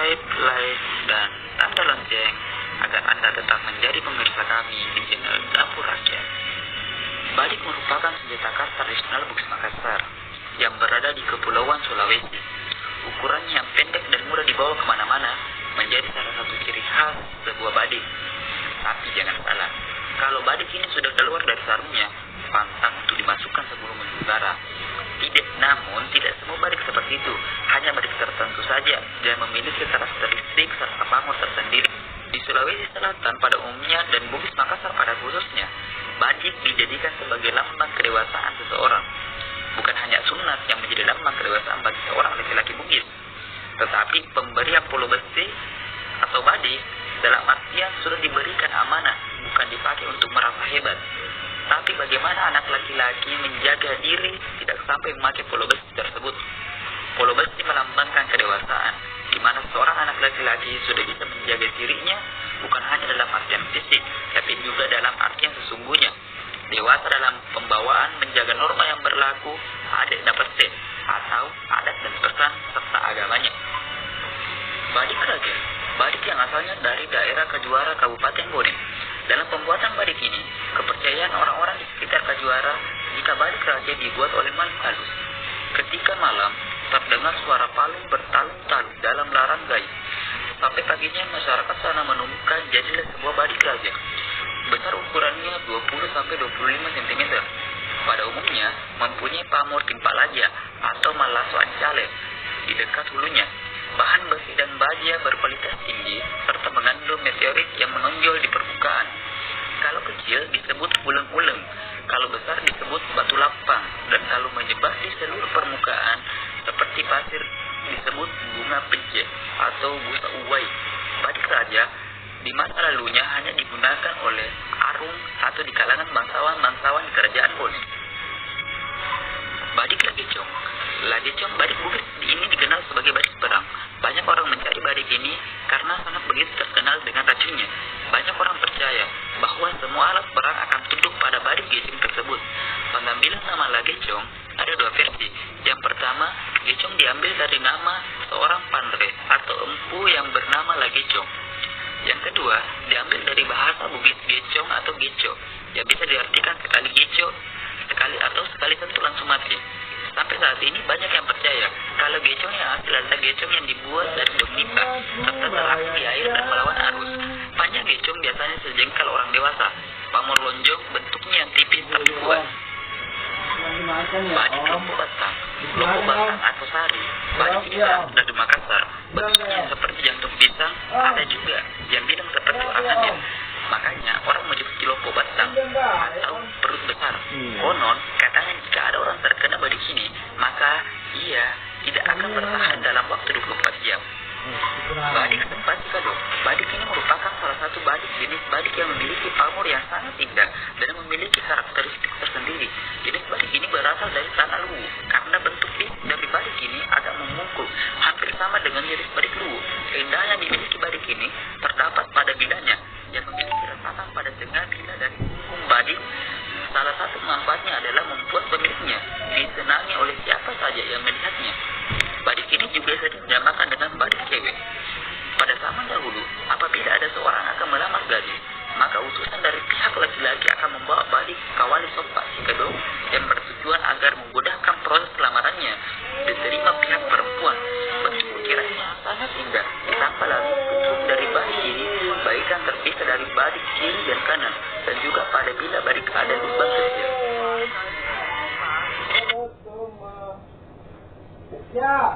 subscribe, like, dan tanda lonceng agar Anda tetap menjadi pemirsa kami di channel Dapur Rakyat. Badik merupakan senjata khas tradisional Bugis Makassar yang berada di Kepulauan Sulawesi. Ukurannya yang pendek dan mudah dibawa kemana-mana menjadi salah satu ciri khas sebuah badik. Tapi jangan salah, kalau badik ini sudah keluar dari sarungnya, pantang untuk dimasukkan sebelum membara. Namun tidak semua badik seperti itu. Hanya badik tertentu saja yang memiliki karakteristik serta pamor tersendiri. Di Sulawesi Selatan pada umumnya dan Bugis Makassar pada khususnya, badik dijadikan sebagai lambang kedewasaan seseorang. Bukan hanya sunat yang menjadi lambang kedewasaan bagi seorang laki-laki Bugis, tetapi pemberian polo besi atau badik dalam artian sudah diberikan amanah, bukan dipakai untuk merasa hebat. Tapi bagaimana anak laki-laki menjaga diri tidak sampai memakai polo besi tersebut? Polo besi melambangkan kedewasaan, di mana seorang anak laki-laki sudah bisa menjaga dirinya, bukan hanya dalam artian fisik, tapi juga dalam artian sesungguhnya. Dewasa dalam pembawaan menjaga norma yang berlaku, adat dapat set, atau adat dan pesan serta agamanya. Badik Raja, badik yang asalnya dari daerah Kajuara Kabupaten Bone. Dalam pembuatan badik ini, kepercayaan orang-orang di sekitar Kajuara jika badik raja dibuat oleh makhluk halus. Ketika malam, terdengar suara palung bertalung-talung dalam larang gaib. Sampai paginya masyarakat sana menemukan jadilah sebuah badik raja. Besar ukurannya 20-25 cm. Pada umumnya mempunyai pamor timpalaja atau malaso ancale di dekat hulunya. Bahan besi dan baja berkualitas tinggi serta mengandung meteorit yang menonjol di permukaan. Kalau kecil disebut uleng-uleng, kalau besar disebut batu lapang, dan kalau menyebar di seluruh permukaan seperti pasir disebut bunga pece atau busa uwai. Badik raja di masa lalunya hanya digunakan oleh arung atau di kalangan bangsawan-bangsawan di kerajaan Bone. Badik Lagecong. Lagecong badik Bugis ini dikenal sebagai badik perang. Banyak orang mencari badik ini karena sangat begitu terkenal dengan racunnya. Banyak orang percaya bahwa semua alat perang akan tunduk pada badik gecong tersebut. Pengambilan nama Lagecong ada dua versi. Yang pertama, gecong diambil dari nama seorang pandre atau empu yang bernama Lagecong. Yang kedua, diambil dari bahasa Bugis gecong atau geco, yang bisa diartikan sekali geco, sekali sentuh langsung mati. Sampai saat ini banyak yang percaya kalau gecong yang asli adalah gecong yang dibuat dari daun nipah serta beraksi di air dan melawan arus. Panjang gecong biasanya sejengkal orang dewasa. Pamor lonjong bentuknya yang tipis tapi kuat. Badik Lompo Batang. Lompo Batang atau Sari. Badik ini ada di Makassar. Bentuknya seperti jantung pisang, ada juga yang bilang seperti orang hamil. Makanya orang menyebut Lompo Batang atau perut besar. Konon katanya jika ada orang terkena badik ini, maka ia tidak akan bertahan dalam waktu 24 jam. Badik Sempatikado. Badik ini merupakan salah satu badik jenis badik yang memiliki pamor yang sangat indah dan memiliki karakteristik tersendiri. Jenis badik ini berasal dari tanah Luwu karena bentuk fisik dari badik ini agak memungkuk, hampir sama dengan jenis badik Luwu. Keindahan yang dimiliki badik ini terdapat pada bilanya yang memiliki retakan pada tengah bila dari punggung badik. Salah satu manfaatnya adalah membuat pemiliknya disenangi oleh siapa saja yang melihatnya. Badik ini juga sering dinamakan dengan badik cewek. Pada zaman dahulu, apabila ada seorang akan melamar gadis, maka utusan dari pihak laki-laki akan membawa badik kawali sopak sikado yang bertujuan agar memudahkan proses lamarannya diterima pihak perempuan. Bentuk ukirannya sangat indah, ditambah lagi punggung dari badik ini bagaikan terpisah dari badik kiri dan kanan, dan juga pada bila badik ada lubang kecil. Ya.